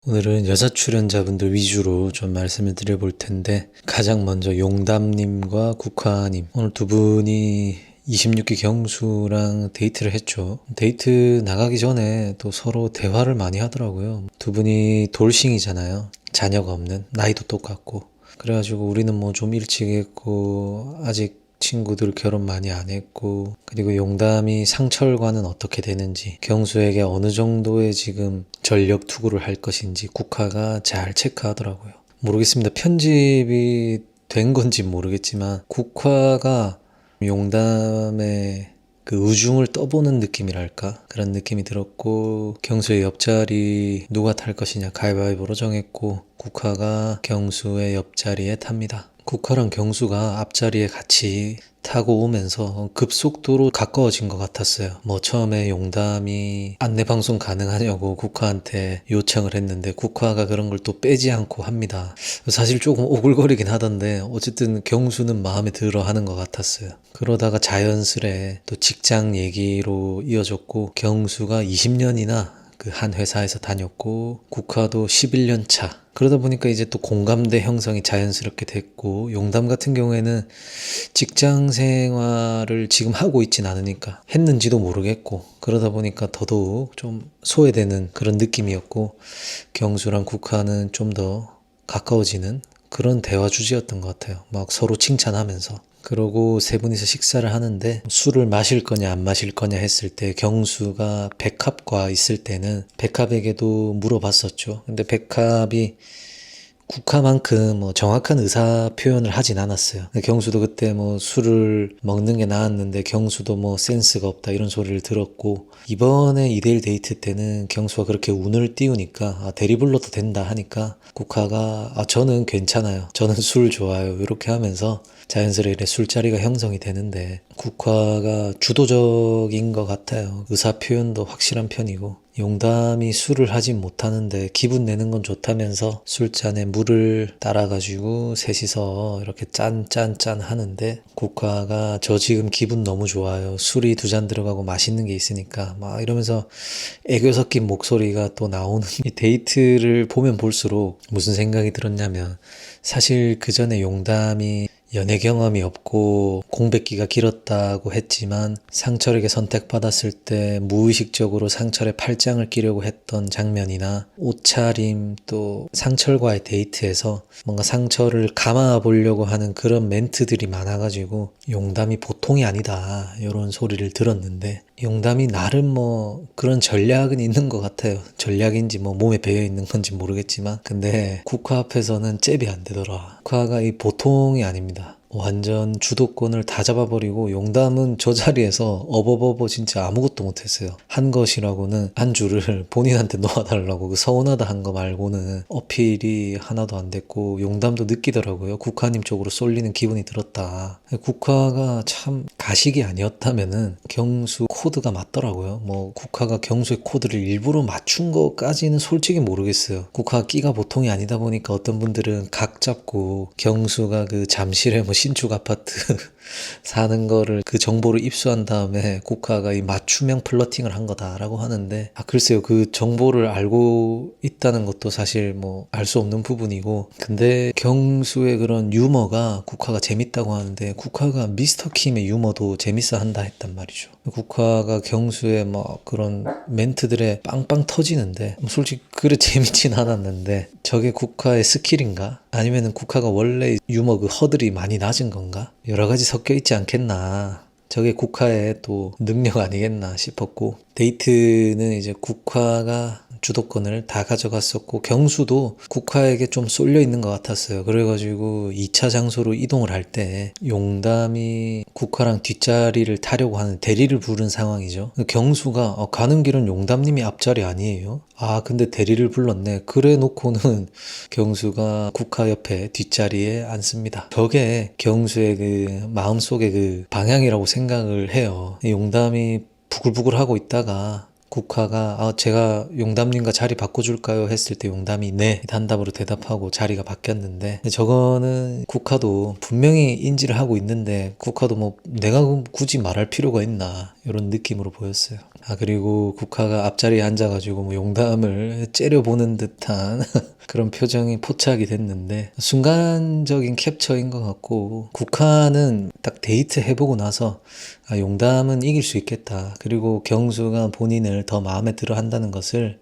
오늘은 여자 출연자분들 위주로 좀 말씀을 드려볼 텐데, 가장 먼저 용담님과 국화님, 오늘 두 분이 26기 경수랑 데이트를 했죠. 데이트 나가기 전에 또 서로 대화를 많이 하더라고요. 두 분이 돌싱이잖아요. 자녀가 없는, 나이도 똑같고. 그래가지고 우리는 뭐 좀 일찍 했고 아직 친구들 결혼 많이 안 했고, 그리고 용담이 상철과는 어떻게 되는지, 경수에게 어느 정도의 지금 전력 투구를 할 것인지 국화가 잘 체크하더라고요. 모르겠습니다. 편집이 된 건지 모르겠지만 국화가 용담의 그 의중을 떠보는 느낌이랄까, 그런 느낌이 들었고, 경수의 옆자리 누가 탈 것이냐 가위바위보로 정했고 국화가 경수의 옆자리에 탑니다. 국화랑 경수가 앞자리에 같이 타고 오면서 급속도로 가까워진 것 같았어요. 뭐 처음에 용담이 안내방송 가능하냐고 국화한테 요청을 했는데 국화가 그런 걸 또 빼지 않고 합니다. 사실 조금 오글거리긴 하던데 어쨌든 경수는 마음에 들어 하는 것 같았어요. 그러다가 자연스레 또 직장 얘기로 이어졌고, 경수가 20년이나 그 한 회사에서 다녔고 국화도 11년 차. 그러다 보니까 이제 또 공감대 형성이 자연스럽게 됐고, 용담 같은 경우에는 직장 생활을 지금 하고 있진 않으니까 했는지도 모르겠고, 그러다 보니까 더더욱 좀 소외되는 그런 느낌이었고, 경수랑 국화는 좀 더 가까워지는 그런 대화 주제였던 것 같아요. 막 서로 칭찬하면서. 그러고 세 분이서 식사를 하는데, 술을 마실 거냐 안 마실 거냐 했을 때 경수가 백합과 있을 때는 백합에게도 물어봤었죠. 근데 백합이 국화만큼 뭐 정확한 의사 표현을 하진 않았어요. 경수도 그때 뭐 술을 먹는 게 나았는데 경수도 뭐 센스가 없다 이런 소리를 들었고, 이번에 2대1 데이트 때는 경수가 그렇게 운을 띄우니까 대리 불러도 된다 하니까 국화가 저는 괜찮아요, 저는 술 좋아요, 이렇게 하면서 자연스레 술자리가 형성이 되는데, 국화가 주도적인 것 같아요. 의사 표현도 확실한 편이고, 용담이 술을 하진 못하는데 기분 내는 건 좋다면서 술잔에 물을 따라가지고 셋이서 이렇게 짠짠짠 하는데, 국화가 저 지금 기분 너무 좋아요, 술이 2잔 들어가고 맛있는 게 있으니까 막 이러면서 애교 섞인 목소리가 또 나오는 이 데이트를 보면 볼수록 무슨 생각이 들었냐면, 사실 그 전에 용담이 연애 경험이 없고 공백기가 길었다고 했지만 상철에게 선택받았을 때 무의식적으로 상철의 팔짱을 끼려고 했던 장면이나 옷차림, 또 상철과의 데이트에서 뭔가 상철을 감아 보려고 하는 그런 멘트들이 많아가지고 용담이 보통이 아니다 이런 소리를 들었는데, 용담이 나름 뭐 그런 전략은 있는 것 같아요. 전략인지 뭐 몸에 배어 있는 건지 모르겠지만, 근데 국화 앞에서는 잽이 안 되더라. 국화가 이 보통이 아닙니다. 완전 주도권을 다 잡아버리고, 용담은 저 자리에서 어버버버 진짜 아무것도 못했어요. 한 것이라고는 한 줄을 본인한테 놓아달라고 그 서운하다 한 거 말고는 어필이 하나도 안 됐고, 용담도 느끼더라고요. 국화님 쪽으로 쏠리는 기분이 들었다. 국화가 참 가식이 아니었다면은 경수 코드가 맞더라고요. 뭐 국화가 경수의 코드를 일부러 맞춘 것까지는 솔직히 모르겠어요. 국화가 끼가 보통이 아니다 보니까 어떤 분들은 각 잡고 경수가 그 잠실에 뭐 신축 아파트 사는 거를 그 정보를 입수한 다음에 국화가 이 맞춤형 플러팅을 한 거다라고 하는데, 글쎄요, 그 정보를 알고 있다는 것도 사실 뭐 알 수 없는 부분이고, 근데 경수의 그런 유머가 국화가 재밌다고 하는데, 국화가 미스터 킴의 유머도 재밌어 한다 했단 말이죠. 국화가 경수의 뭐 그런 멘트들에 빵빵 터지는데, 솔직히 그래 재밌진 않았는데, 저게 국화의 스킬인가? 아니면은 국화가 원래 유머 그 허들이 많이 낮은 건가? 여러 가지 섞여 있지 않겠나. 저게 국화의 또 능력 아니겠나 싶었고, 데이트는 이제 국화가 주도권을 다 가져갔었고, 경수도 국화에게 좀 쏠려 있는 것 같았어요. 그래가지고 2차 장소로 이동을 할 때 용담이 국화랑 뒷자리를 타려고 하는 대리를 부른 상황이죠. 경수가 가는 길은 용담님이 앞자리 아니에요? 근데 대리를 불렀네. 그래 놓고는 경수가 국화 옆에 뒷자리에 앉습니다. 저게 경수의 그 마음속의 그 방향이라고 생각을 해요. 용담이 부글부글 하고 있다가 국화가 제가 용담님과 자리 바꿔줄까요? 했을 때 용담이 네 단답으로 대답하고 자리가 바뀌었는데, 저거는 국화도 분명히 인지를 하고 있는데 국화도 뭐 내가 굳이 말할 필요가 있나 이런 느낌으로 보였어요. 그리고 국화가 앞자리에 앉아가지고 뭐 용담을 째려보는 듯한 그런 표정이 포착이 됐는데 순간적인 캡처인 것 같고, 국화는 딱 데이트 해보고 나서 용담은 이길 수 있겠다, 그리고 경수가 본인을 더 마음에 들어 한다는 것을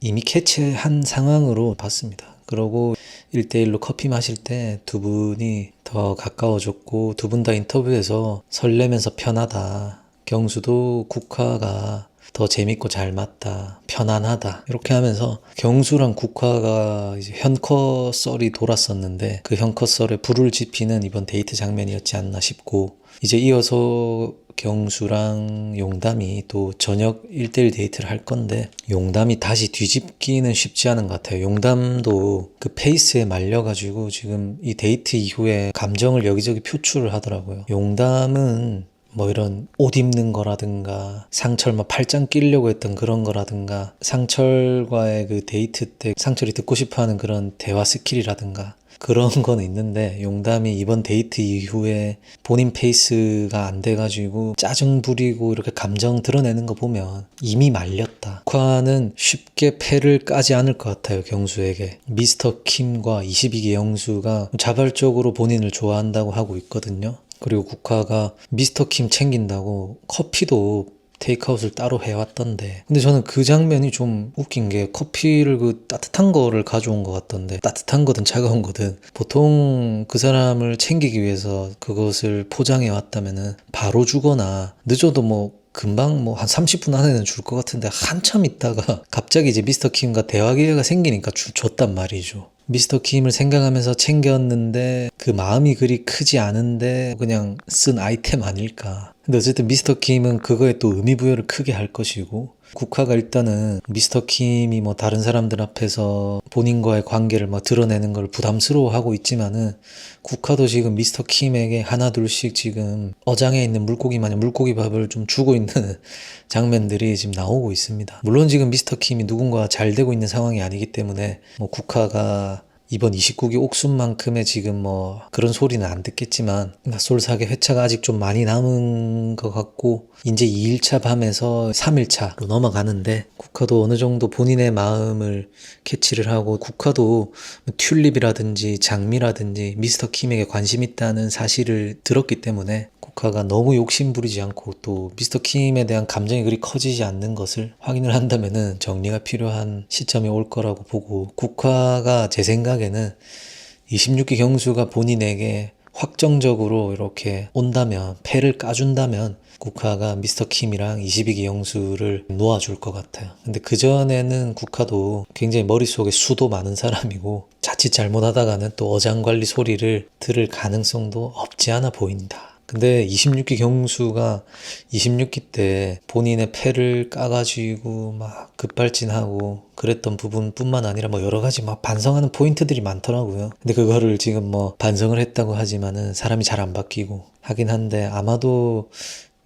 이미 캐치한 상황으로 봤습니다. 그러고 1대1로 커피 마실 때 두 분이 더 가까워졌고, 두 분 다 인터뷰에서 설레면서 편하다, 경수도 국화가 더 재밌고 잘 맞다, 편안하다, 이렇게 하면서 경수랑 국화가 이제 현커 썰이 돌았었는데 그 현커 썰에 불을 지피는 이번 데이트 장면이었지 않나 싶고, 이제 이어서 경수랑 용담이 또 저녁 1대1 데이트를 할 건데, 용담이 다시 뒤집기는 쉽지 않은 것 같아요. 용담도 그 페이스에 말려가지고 지금 이 데이트 이후에 감정을 여기저기 표출을 하더라고요. 용담은 뭐 이런 옷 입는 거라든가, 상철 막 팔짱 끼려고 했던 그런 거라든가, 상철과의 그 데이트 때 상철이 듣고 싶어하는 그런 대화 스킬이라든가 그런 건 있는데, 용담이 이번 데이트 이후에 본인 페이스가 안 돼가지고 짜증 부리고 이렇게 감정 드러내는 거 보면 이미 말렸다. 국화는 쉽게 패를 까지 않을 것 같아요, 경수에게. 미스터 킴과 22기 영수가 자발적으로 본인을 좋아한다고 하고 있거든요. 그리고 국화가 미스터 킴 챙긴다고 커피도 테이크아웃을 따로 해왔던데, 근데 저는 그 장면이 좀 웃긴 게, 커피를 그 따뜻한 거를 가져온 것 같던데, 따뜻한 거든 차가운 거든 보통 그 사람을 챙기기 위해서 그것을 포장해 왔다면은 바로 주거나, 늦어도 뭐 금방 뭐 한 30분 안에는 줄 것 같은데 한참 있다가 갑자기 이제 미스터 킴과 대화 기회가 생기니까 줬단 말이죠. 미스터 킴을 생각하면서 챙겼는데 그 마음이 그리 크지 않은데 그냥 쓴 아이템 아닐까. 근데 어쨌든 미스터 킴은 그거에 또 의미 부여를 크게 할 것이고, 국화가 일단은 미스터 킴이 뭐 다른 사람들 앞에서 본인과의 관계를 막 드러내는 걸 부담스러워하고 있지만은, 국화도 지금 미스터 킴에게 하나둘씩 지금 어장에 있는 물고기 마냥 물고기 밥을 좀 주고 있는 장면들이 지금 나오고 있습니다. 물론 지금 미스터 킴이 누군가 잘 되고 있는 상황이 아니기 때문에 뭐 국화가 이번 29기 옥순만큼의 지금 뭐 그런 소리는 안 듣겠지만, 낯솔사계 회차가 아직 좀 많이 남은 것 같고, 이제 2일차 밤에서 3일차로 넘어가는데, 국화도 어느 정도 본인의 마음을 캐치를 하고, 국화도 튤립이라든지 장미라든지 미스터 킴에게 관심 있다는 사실을 들었기 때문에 국화가 너무 욕심 부리지 않고 또 미스터 킴에 대한 감정이 그리 커지지 않는 것을 확인을 한다면은 정리가 필요한 시점이 올 거라고 보고, 국화가 제 생각에는 26기 경수가 본인에게 확정적으로 이렇게 온다면, 패를 까준다면 국화가 미스터 킴이랑 22기 영수를 놓아줄 것 같아요. 근데 그전에는 국화도 굉장히 머릿속에 수도 많은 사람이고, 자칫 잘못하다가는 또 어장관리 소리를 들을 가능성도 없지 않아 보인다. 근데 26기 경수가 26기 때 본인의 패를 까가지고 막 급발진하고 그랬던 부분뿐만 아니라 뭐 여러 가지 막 반성하는 포인트들이 많더라고요. 근데 그거를 지금 뭐 반성을 했다고 하지만은 사람이 잘 안 바뀌고 하긴 한데, 아마도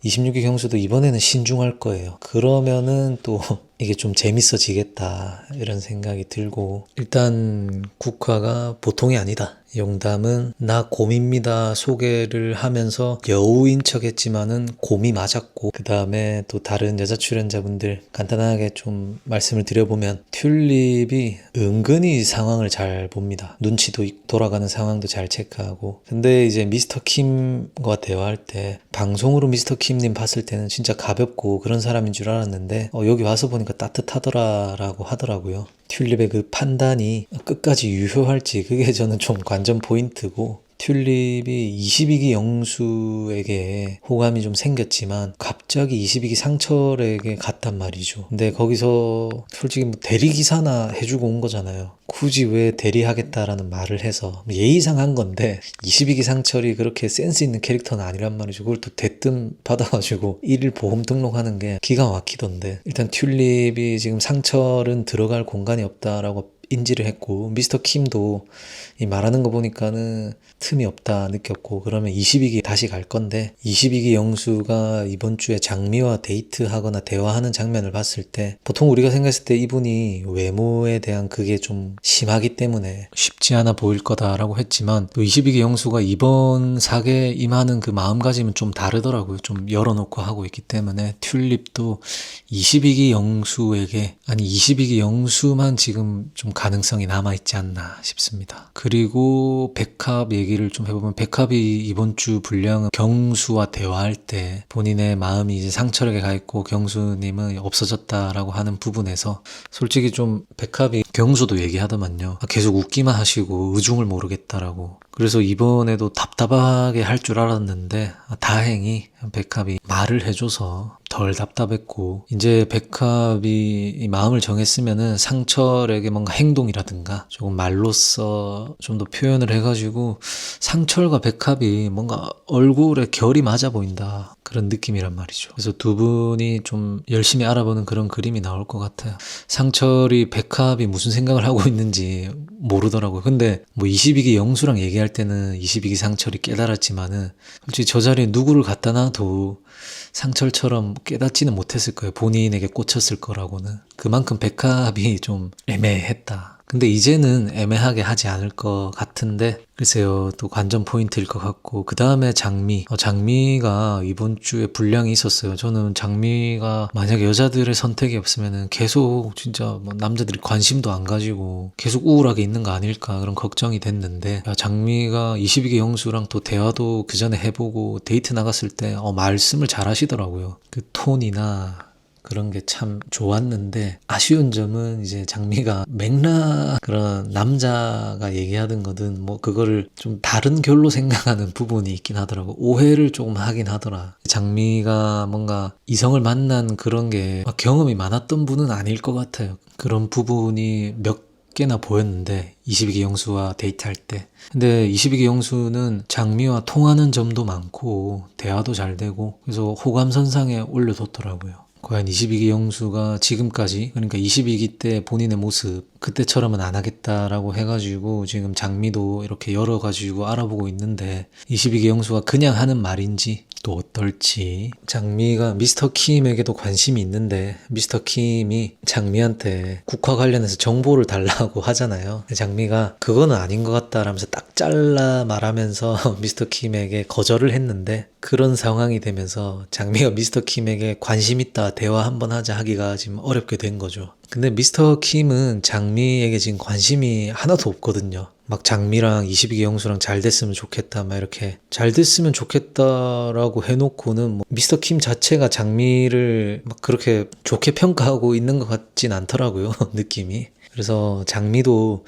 26기 경수도 이번에는 신중할 거예요. 그러면은 또 이게 좀 재밌어지겠다, 이런 생각이 들고, 일단 국화가 보통이 아니다. 용담은 나 곰입니다 소개를 하면서 여우인 척 했지만은 곰이 맞았고, 그 다음에 또 다른 여자 출연자분들 간단하게 좀 말씀을 드려보면, 튤립이 은근히 상황을 잘 봅니다. 눈치도 있고 돌아가는 상황도 잘 체크하고. 근데 이제 미스터 킴과 대화할 때, 방송으로 미스터 킴님 봤을 때는 진짜 가볍고 그런 사람인 줄 알았는데 여기 와서 보니까 따뜻하더라 라고 하더라고요. 튤립의 그 판단이 끝까지 유효할지, 그게 저는 좀 관전 포인트고, 튤립이 22기 영수에게 호감이 좀 생겼지만 갑자기 22기 상철에게 갔단 말이죠. 근데 거기서 솔직히 뭐 대리기사나 해주고 온 거잖아요. 굳이 왜 대리하겠다라는 말을 해서, 예의상 한 건데 22기 상철이 그렇게 센스 있는 캐릭터는 아니란 말이죠. 그걸 또 대뜸 받아가지고 1일 보험 등록하는 게 기가 막히던데, 일단 튤립이 지금 상철은 들어갈 공간이 없다라고 인지를 했고, 미스터 킴도 이 말하는 거 보니까는 틈이 없다 느꼈고, 그러면 22기 다시 갈 건데, 22기 영수가 이번 주에 장미와 데이트하거나 대화하는 장면을 봤을 때, 보통 우리가 생각했을 때 이분이 외모에 대한 그게 좀 심하기 때문에 쉽지 않아 보일 거다라고 했지만, 또 22기 영수가 이번 사계에 임하는 그 마음가짐은 좀 다르더라고요. 좀 열어놓고 하고 있기 때문에 튤립도 22기 영수에게, 아니 22기 영수만 지금 좀 가능성이 남아있지 않나 싶습니다. 그리고 백합 얘기를 좀 해보면, 백합이 이번 주 분량은 경수와 대화할 때 본인의 마음이 이제 상철에게 가 있고 경수님은 없어졌다라고 하는 부분에서 솔직히 좀 백합이 경수도 얘기하더만요. 계속 웃기만 하시고 의중을 모르겠다라고. 그래서 이번에도 답답하게 할 줄 알았는데 다행히 백합이 말을 해줘서 덜 답답했고, 이제 백합이 마음을 정했으면은 상철에게 뭔가 행동이라든가 조금 말로써 좀 더 표현을 해가지고 상철과 백합이 뭔가 얼굴에 결이 맞아 보인다, 그런 느낌이란 말이죠. 그래서 두 분이 좀 열심히 알아보는 그런 그림이 나올 것 같아요. 상철이 백합이 무슨 생각을 하고 있는지 모르더라고요. 근데 뭐 22기 영수랑 얘기할 때는 22기 상철이 깨달았지만은 솔직히 저 자리에 누구를 갖다 놔도 상철처럼 깨닫지는 못했을 거예요. 본인에게 꽂혔을 거라고는. 그만큼 백합이 좀 애매했다. 근데 이제는 애매하게 하지 않을 것 같은데, 글쎄요, 또 관전 포인트일 것 같고. 그 다음에 장미가 이번 주에 분량이 있었어요. 저는 장미가 만약에 여자들의 선택이 없으면은 계속 진짜 뭐 남자들이 관심도 안 가지고 계속 우울하게 있는 거 아닐까, 그런 걱정이 됐는데, 장미가 22기 영수랑 또 대화도 그 전에 해보고 데이트 나갔을 때 말씀을 잘 하시더라고요. 그 톤이나 그런 게 참 좋았는데, 아쉬운 점은 이제 장미가 그런 남자가 얘기하던 거든 뭐 그거를 좀 다른 결로 생각하는 부분이 있긴 하더라고. 오해를 조금 하긴 하더라. 장미가 뭔가 이성을 만난 그런 게 막 경험이 많았던 분은 아닐 것 같아요. 그런 부분이 몇 개나 보였는데 22기 영수와 데이트할 때. 근데 22기 영수는 장미와 통하는 점도 많고 대화도 잘 되고, 그래서 호감선상에 올려뒀더라고요. 과연 22기 영수가 지금까지, 그러니까 22기 때 본인의 모습 그때처럼은 안 하겠다라고 해가지고 지금 장미도 이렇게 열어가지고 알아보고 있는데, 22기 영수가 그냥 하는 말인지 또 어떨지. 장미가 미스터 킴에게도 관심이 있는데 미스터 킴이 장미한테 국화 관련해서 정보를 달라고 하잖아요. 장미가 그거는 아닌 것 같다라면서 딱 잘라 말하면서 미스터 킴에게 거절을 했는데, 그런 상황이 되면서 장미가 미스터 킴에게 관심 있다 대화 한번 하자 하기가 지금 어렵게 된 거죠. 근데 미스터 킴은 장미에게 지금 관심이 하나도 없거든요. 막 장미랑 22기 영수랑 잘 됐으면 좋겠다, 막 이렇게 잘 됐으면 좋겠다라고 해놓고는 뭐 미스터 킴 자체가 장미를 막 그렇게 좋게 평가하고 있는 것 같진 않더라고요, 느낌이. 그래서 장미도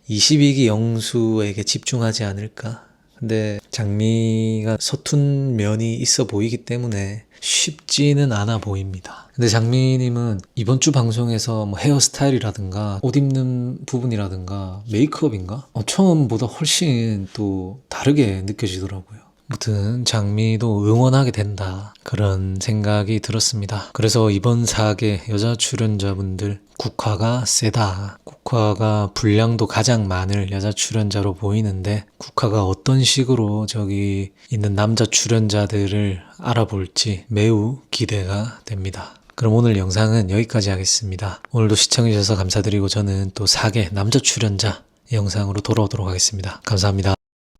22기 영수에게 집중하지 않을까. 근데 장미가 서툰 면이 있어 보이기 때문에 쉽지는 않아 보입니다. 근데 장미님은 이번 주 방송에서 뭐 헤어스타일이라든가 옷 입는 부분이라든가 메이크업인가? 처음보다 훨씬 또 다르게 느껴지더라고요. 아무튼 장미도 응원하게 된다, 그런 생각이 들었습니다. 그래서 이번 사계 여자 출연자분들 국화가 세다. 국화가 분량도 가장 많을 여자 출연자로 보이는데, 국화가 어떤 식으로 저기 있는 남자 출연자들을 알아볼지 매우 기대가 됩니다. 그럼 오늘 영상은 여기까지 하겠습니다. 오늘도 시청해주셔서 감사드리고, 저는 또 4개 남자 출연자 영상으로 돌아오도록 하겠습니다. 감사합니다.